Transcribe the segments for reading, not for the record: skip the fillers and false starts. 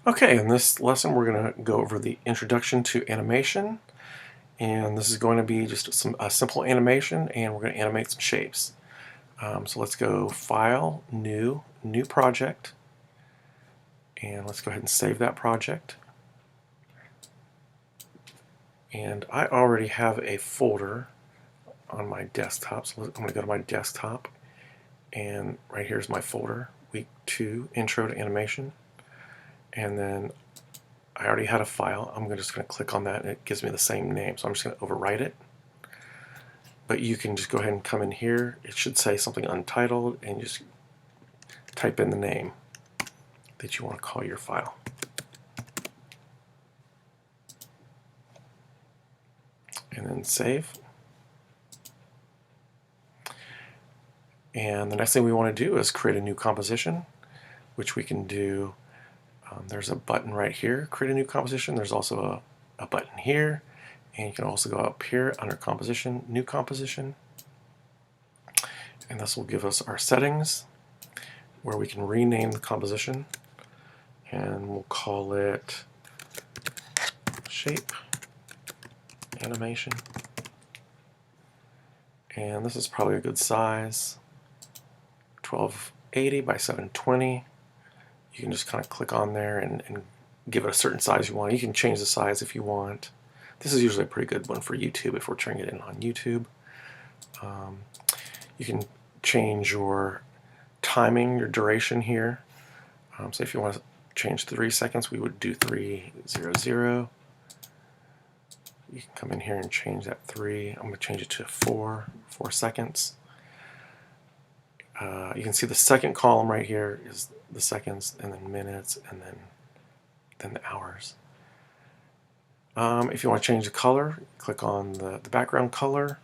Okay, in this lesson we're going to go over the introduction to animation, and this is going to be just a simple animation, and we're going to animate some shapes. So let's go File, New Project, and let's go ahead and save that project. And I already have a folder on my desktop, so I'm going to go to my desktop, and right here's my folder, Week 2, Intro to Animation, and then I already had a file. I'm just going to click on that and it gives me the same name, so I'm just going to overwrite it. But you can just go ahead and come in here. It should say something untitled, and just type in the name that you want to call your file. And then save. And the next thing we want to do is create a new composition, which we can do. There's a button right here, create a new composition. There's also a button here, and you can also go up here under composition, new composition. And this will give us our settings where we can rename the composition, and we'll call it shape animation. And this is probably a good size, 1280 by 720. You can just kind of click on there and give it a certain size you want. You can change the size if you want. This is usually a pretty good one for YouTube if we're turning it in on YouTube. You can change your timing, your duration here. So if you want to change 3 seconds, we would do 300. You can come in here and change that 3. I'm going to change it to 4 seconds. You can see the second column right here is the seconds, and then minutes, and then the hours. If you want to change the color, click on the background color.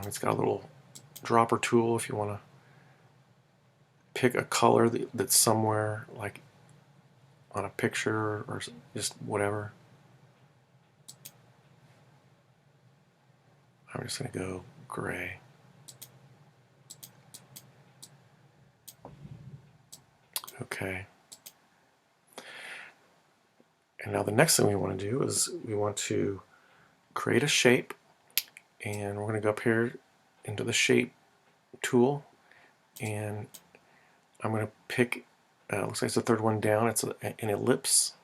It's got a little dropper tool if you want to pick a color that's somewhere, like on a picture or just whatever. I'm just going to go gray. Okay. And now the next thing we want to do is we want to create a shape, and we're going to go up here into the shape tool, and I'm going to pick, looks like it's the third one down, it's an ellipse.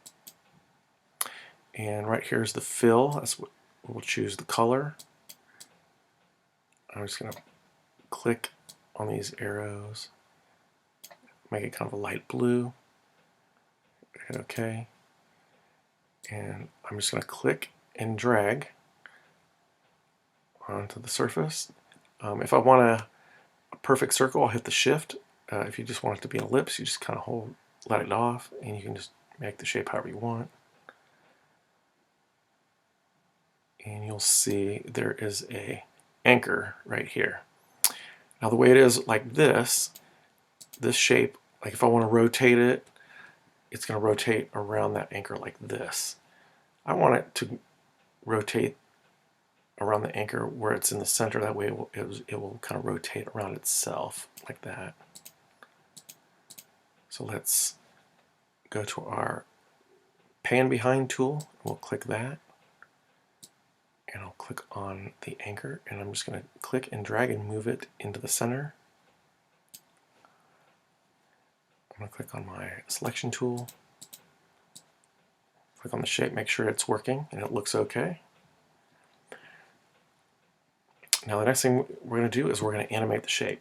And right here is the fill, that's what we'll choose the color. I'm just going to click on these arrows, make it kind of a light blue, hit OK. And I'm just going to click and drag onto the surface. If I want a perfect circle, I'll hit the shift. If you just want it to be an ellipse, you just kind of let it off, and you can just make the shape however you want. And you'll see there is a anchor right here. Now the way it is like this shape, like if I want to rotate it, it's going to rotate around that anchor like this. I want it to rotate around the anchor where it's in the center. That way it will kind of rotate around itself like that. So let's go to our pan behind tool. We'll click that, and I'll click on the anchor, and I'm just going to click and drag and move it into the center. I'm going to click on my selection tool, click on the shape, make sure it's working and it looks okay. Now the next thing we're going to do is we're going to animate the shape.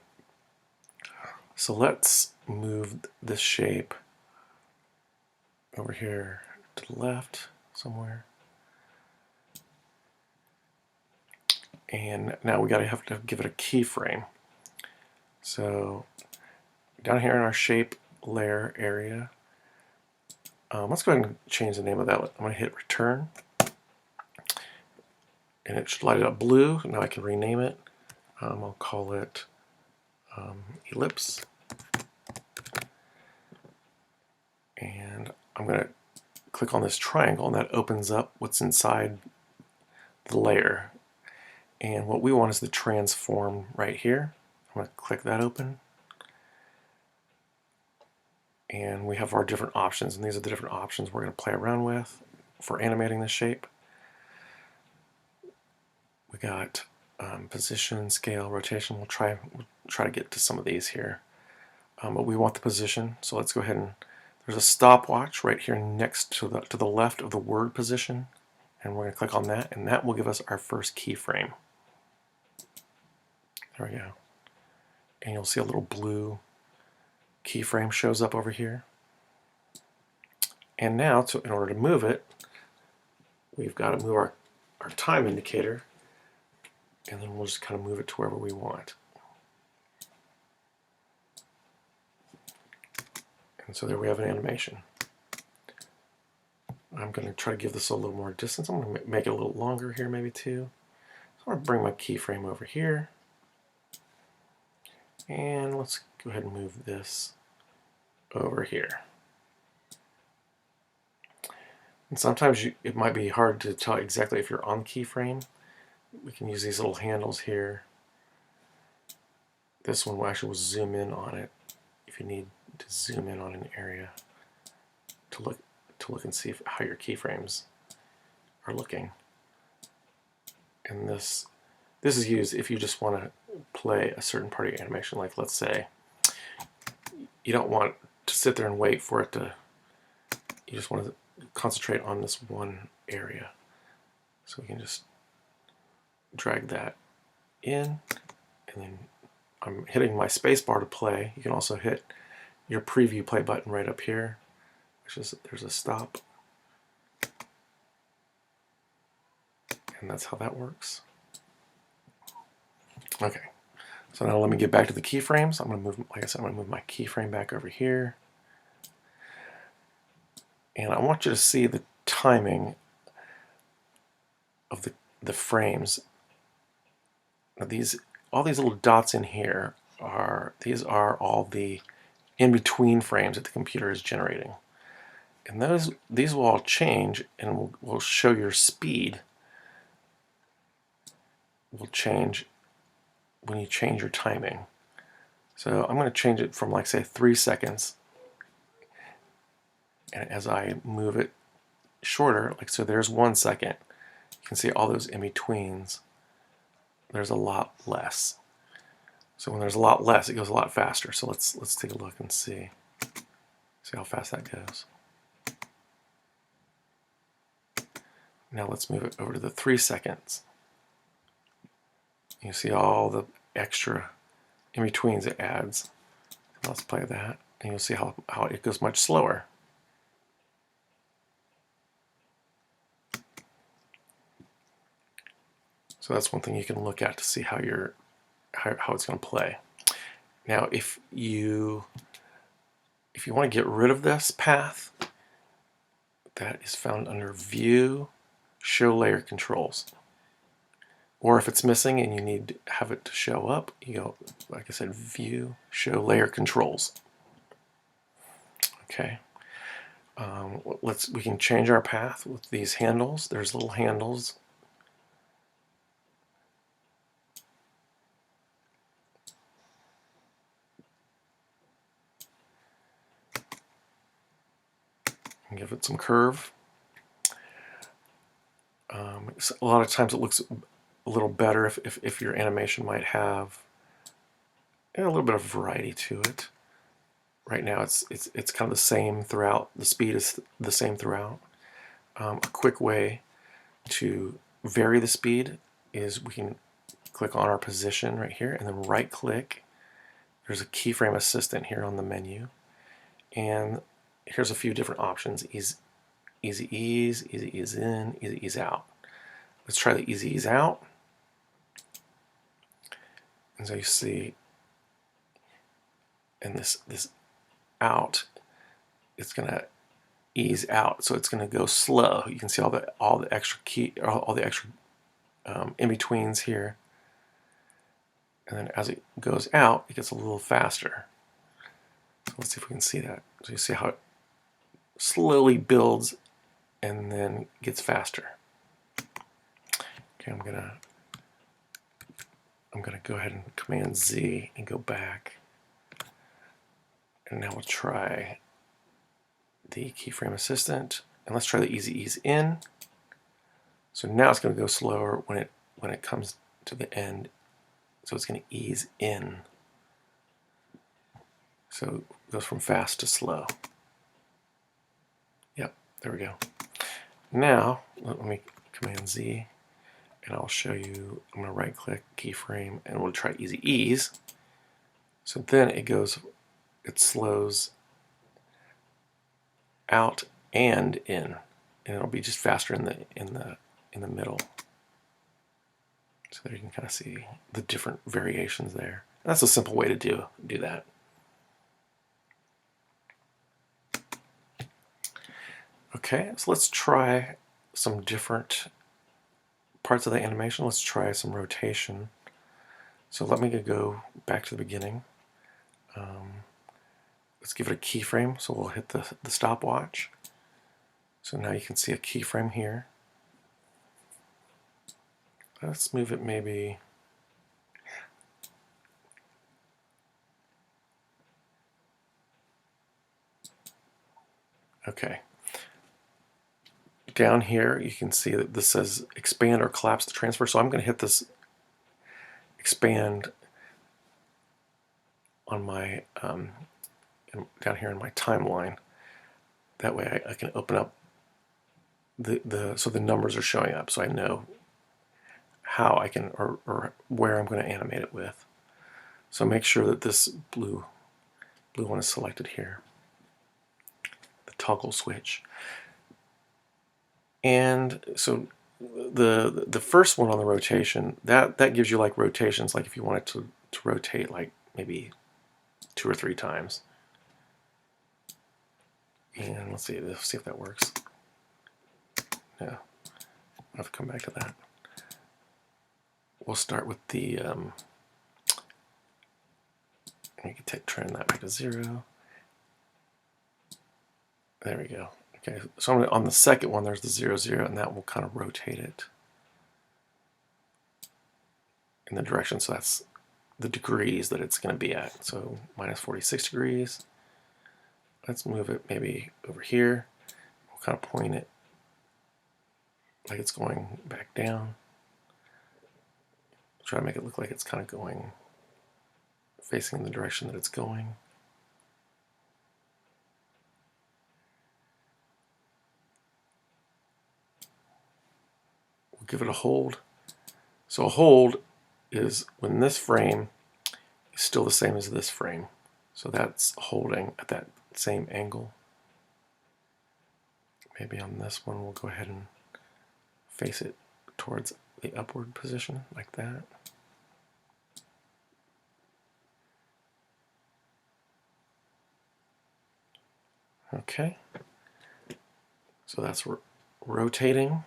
So let's move this shape over here to the left somewhere. And now we have to give it a keyframe. So down here in our shape layer area, let's go ahead and change the name of that. I'm going to hit return, and it should light it up blue. Now I can rename it. I'll call it ellipse, and I'm going to click on this triangle, and that opens up what's inside the layer. And what we want is the transform right here. I'm going to click that open. And we have our different options, and these are the different options we're going to play around with for animating this shape. We got position, scale, rotation. We'll try to get to some of these here. But we want the position, so let's go ahead and there's a stopwatch right here next to the left of the word position, and we're going to click on that, and that will give us our first keyframe. There we go. And you'll see a little blue keyframe shows up over here. And now, in order to move it, we've got to move our time indicator, and then we'll just kind of move it to wherever we want. And so there we have an animation. I'm going to try to give this a little more distance. I'm going to make it a little longer here, maybe too. So I'm going to bring my keyframe over here. And let's go ahead and move this over here. And sometimes it might be hard to tell exactly if you're on the keyframe. We can use these little handles here. This one will actually zoom in on it if you need to zoom in on an area to look and see how your keyframes are looking. And this is used if you just want to play a certain part of your animation. Like, let's say you don't want to sit there and wait for it to, you just want to concentrate on this one area. So we can just drag that in, and then I'm hitting my space bar to play. You can also hit your preview play button right up here, which is, there's a stop. And that's how that works. Okay, so now let me get back to the keyframes. I'm going to move, like I said, I'm going to move my keyframe back over here. And I want you to see the timing of the frames. Now all these little dots in here these are all the in-between frames that the computer is generating. And these will all change, and will show your speed will change when you change your timing. So I'm going to change it from, like, say 3 seconds, and as I move it shorter, like so there's 1 second, you can see all those in-betweens, there's a lot less. So when there's a lot less, it goes a lot faster. So let's take a look and see how fast that goes. Now let's move it over to the 3 seconds. You see all the extra in-betweens it adds. Let's play that, and you'll see how it goes much slower. So that's one thing you can look at to see how it's going to play. Now, if you want to get rid of this path, that is found under View, Show Layer Controls. Or if it's missing and you need to have it to show up, you go, like I said, View, Show Layer Controls. Okay. We can change our path with these handles. There's little handles. And give it some curve. A lot of times it looks a little better if your animation might have a little bit of variety to it. Right now it's kind of the same throughout. The speed is the same throughout. A quick way to vary the speed is we can click on our position right here and then right click. There's a keyframe assistant here on the menu, and here's a few different options: easy ease in, easy ease out. Let's try the easy ease out. And so you see, in this out, it's gonna ease out, so it's gonna go slow. You can see all the extra in-betweens here, and then as it goes out, it gets a little faster. So let's see if we can see that. So you see how it slowly builds and then gets faster. Okay, I'm gonna go ahead and Command Z and go back, and now we'll try the keyframe assistant, and let's try the easy ease in. So now it's going to go slower when it comes to the end. So it's going to ease in. So it goes from fast to slow. Yep, there we go. Now let me Command Z, and I'll show you. I'm going to right click keyframe, and we'll try easy ease. So then it slows out and in, and it'll be just faster in the middle. So there you can kind of see the different variations there. That's a simple way to do that. Okay, so let's try some different parts of the animation. Let's try some rotation. So let me go back to the beginning. Let's give it a keyframe. So we'll hit the stopwatch. So now you can see a keyframe here. Let's move it maybe. Okay. Down here you can see that this says expand or collapse the transfer. So I'm going to hit this expand on my down here in my timeline. That way I can open up so the numbers are showing up, so I know how I can or where I'm going to animate it with. So make sure that this blue one is selected here, the toggle switch. And so the first one on the rotation, that gives you like rotations, like if you wanted to rotate like maybe 2 or 3 times. And let's see if that works. Yeah, I'll have to come back to that. We'll start with the you can turn that back to 0. There we go. Okay, so on the second one there's the 0, 0, and that will kind of rotate it in the direction, so that's the degrees that it's going to be at. So minus 46 degrees. Let's move it maybe over here. We'll kind of point it like it's going back down. Try to make it look like it's kind of going, facing in the direction that it's going. We'll give it a hold. So a hold is when this frame is still the same as this frame. So that's holding at that same angle. Maybe on this one we'll go ahead and face it towards the upward position like that. Okay, so that's rotating.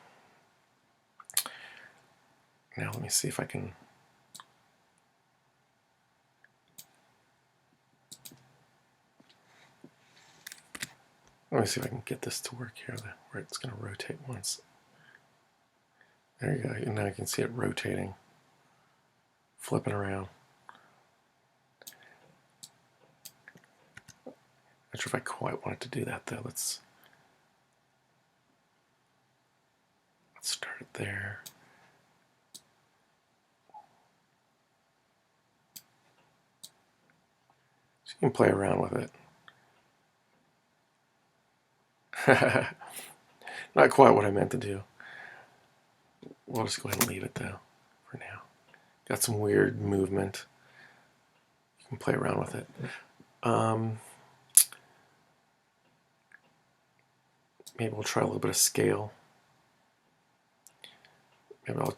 Now let me see if I can get this to work here, where it's going to rotate once. There you go, and now you can see it rotating, flipping around. Not sure if I quite want it to do that though. Let's start it there. So you can play around with it. Not quite what I meant to do. We'll just go ahead and leave it though for now. Got some weird movement. You can play around with it. Maybe we'll try a little bit of scale. Let's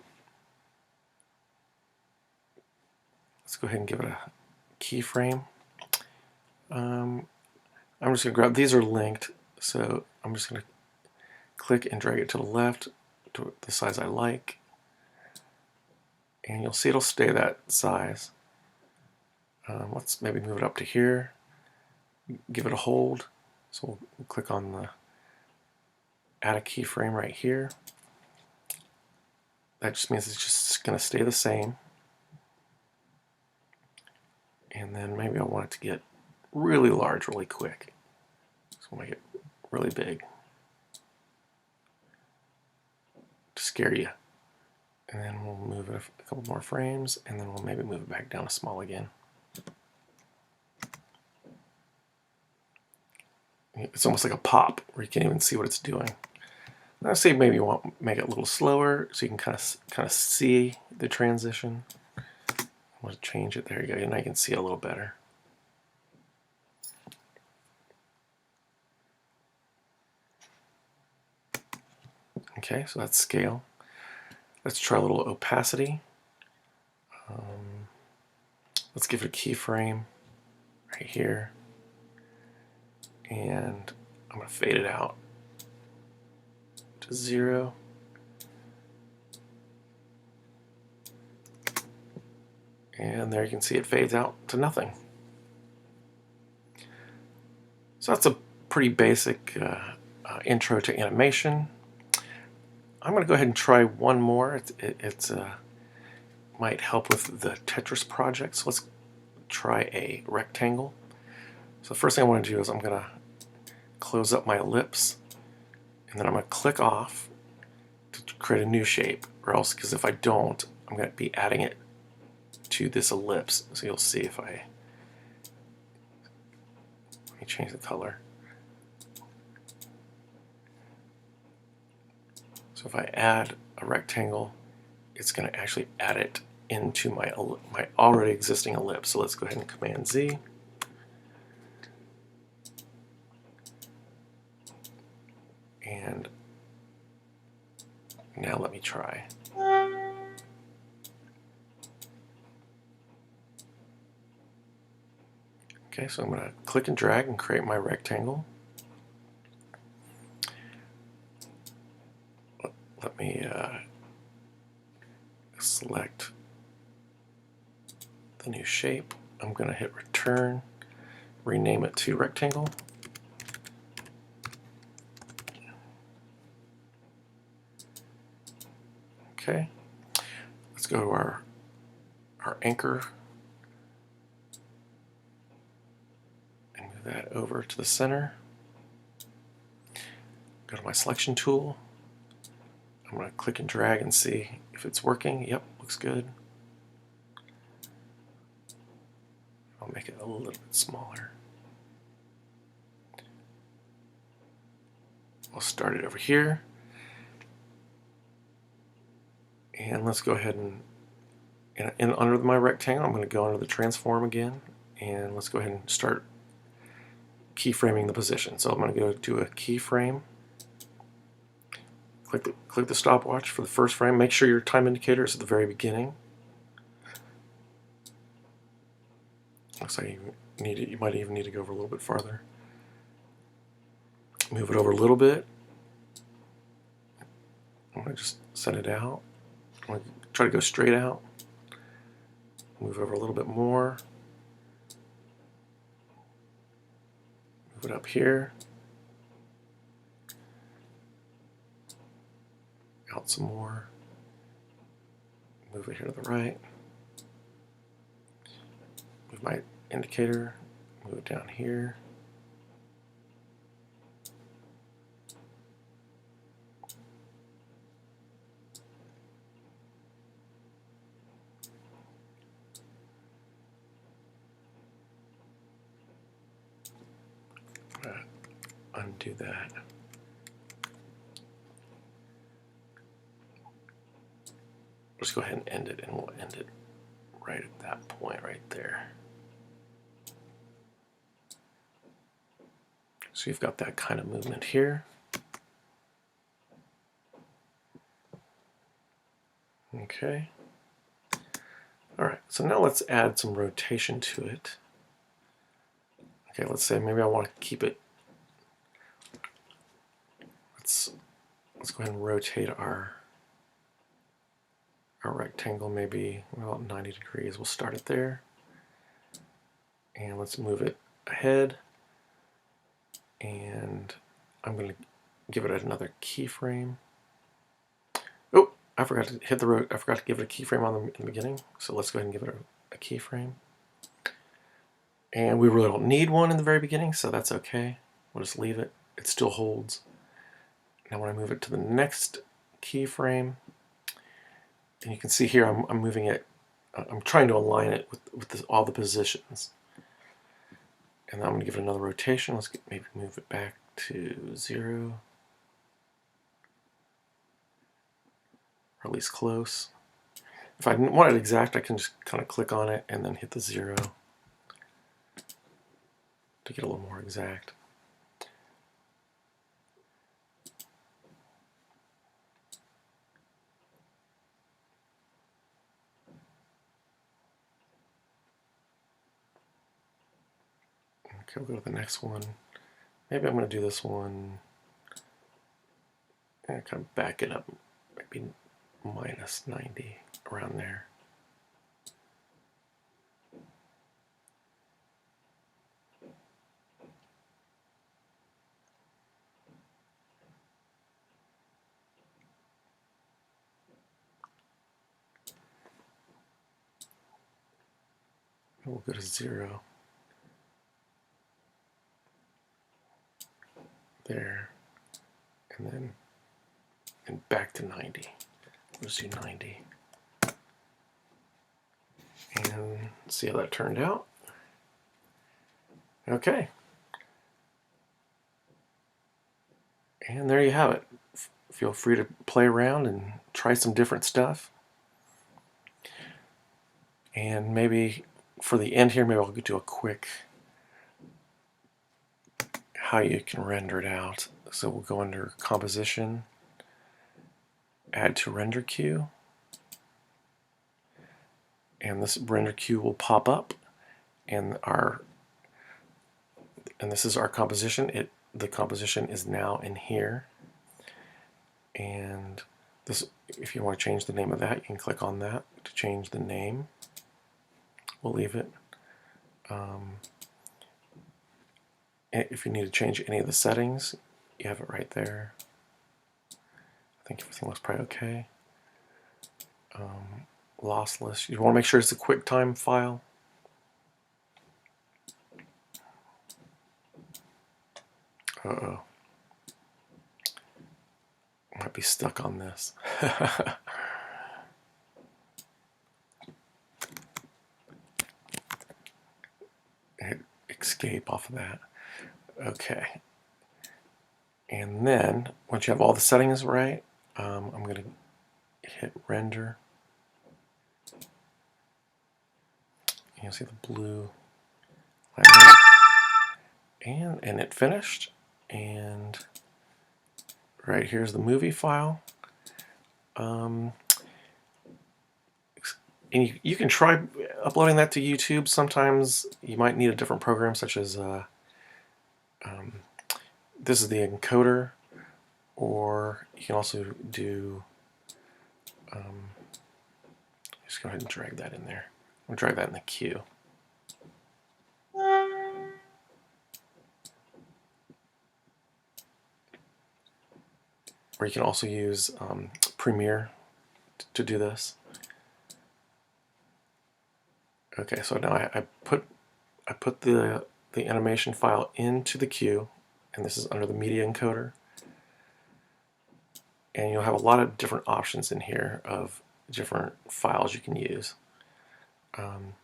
go ahead and give it a keyframe. I'm just going to grab, these are linked, so I'm just going to click and drag it to the left to the size I like, and you'll see it'll stay that size. Let's maybe move it up to here, give it a hold. So we'll click on the add a keyframe right here. That just means it's just going to stay the same. And then maybe I want it to get really large really quick. So we'll make it really big to scare you. And then we'll move it a couple more frames, and then we'll maybe move it back down to small again. It's almost like a pop where you can't even see what it's doing. I'd say maybe you want to make it a little slower so you can kind of see the transition. I want to change it. There you go. And I can see it a little better. Okay, so that's scale. Let's try a little opacity. Let's give it a keyframe right here. And I'm going to fade it out to 0. And there you can see it fades out to nothing. So that's a pretty basic intro to animation. I'm going to go ahead and try one more. It might help with the Tetris project. So let's try a rectangle. So the first thing I want to do is I'm going to close up my ellipse, and then I'm going to click off to create a new shape, or else, because if I don't, I'm going to be adding it to this ellipse. So you'll see if let me change the color. So if I add a rectangle, it's going to actually add it into my already existing ellipse. So let's go ahead and Command Z. And now let me try. Okay, so I'm going to click and drag and create my rectangle. Let me select the new shape. I'm going to hit return, rename it to rectangle. Okay, let's go to our anchor and move that over to the center. Go to my selection tool. I'm going to click and drag and see if it's working. Yep, looks good. I'll make it a little bit smaller. I'll start it over here. And let's go ahead and under my rectangle, I'm going to go under the transform again. And let's go ahead and start keyframing the position. So I'm going to go to a keyframe. Click the stopwatch for the first frame. Make sure your time indicator is at the very beginning. Looks like you might even need to go over a little bit farther. Move it over a little bit. I'm going to just set it out. I'm going to try to go straight out. Move over a little bit more. Move it up here. Out some more. Move it here to the right. Move my indicator. Move it down here. Undo that. Let's go ahead and end it, and we'll end it right at that point right there. So you've got that kind of movement here. Okay. All right, so now let's add some rotation to it. Okay, let's say maybe I want to keep it. Let's go ahead and rotate our rectangle maybe about 90 degrees. We'll start it there. And let's move it ahead. And I'm going to give it another keyframe. Oh, I forgot to hit the I forgot to give it a keyframe in the beginning. So let's go ahead and give it a keyframe. And we really don't need one in the very beginning, so that's okay. We'll just leave it. it still holds. Now when I move it to the next keyframe, and you can see here I'm moving it, I'm trying to align it with all the positions. And I'm going to give it another rotation. Let's maybe move it back to 0. Or at least close. If I want it exact, I can just kind of click on it and then hit the 0 to get a little more exact. Okay, we'll go to the next one. Maybe I'm going to do this one and kind of back it up, maybe minus 90, around there. And we'll go to 0. There. And then back to 90. Let's do 90. And see how that turned out. Okay. And there you have it. Feel free to play around and try some different stuff. And maybe for the end here, maybe I'll do a quick how you can render it out. So we'll go under Composition, Add to Render Queue, and this render queue will pop up, and this is our composition. The composition is now in here, and this, if you want to change the name of that, you can click on that to change the name. We'll leave it. If you need to change any of the settings, you have it right there. I think everything looks probably okay. Lossless. You want to make sure it's a QuickTime file. Uh-oh. Might be stuck on this. Hit escape off of that. Okay. And then, once you have all the settings right, I'm going to hit render. You'll see the blue line. And it finished. And right here's the movie file. And you can try uploading that to YouTube. Sometimes you might need a different program, such as this is the encoder, or you can also do just go ahead and drag that in there. I'll drag that in the queue. Or you can also use Premiere to do this. Okay, so now I put the animation file into the queue, and this is under the media encoder. And you'll have a lot of different options in here of different files you can use. And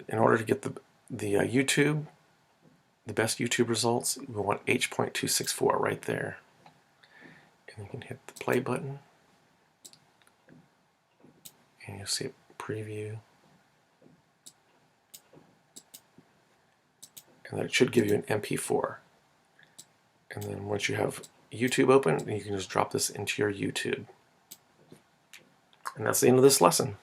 in order to get the YouTube, the best YouTube results, we want H.264 right there. And you can hit the play button, and you'll see it preview. And then it should give you an MP4. And then once you have YouTube open, you can just drop this into your YouTube. And that's the end of this lesson.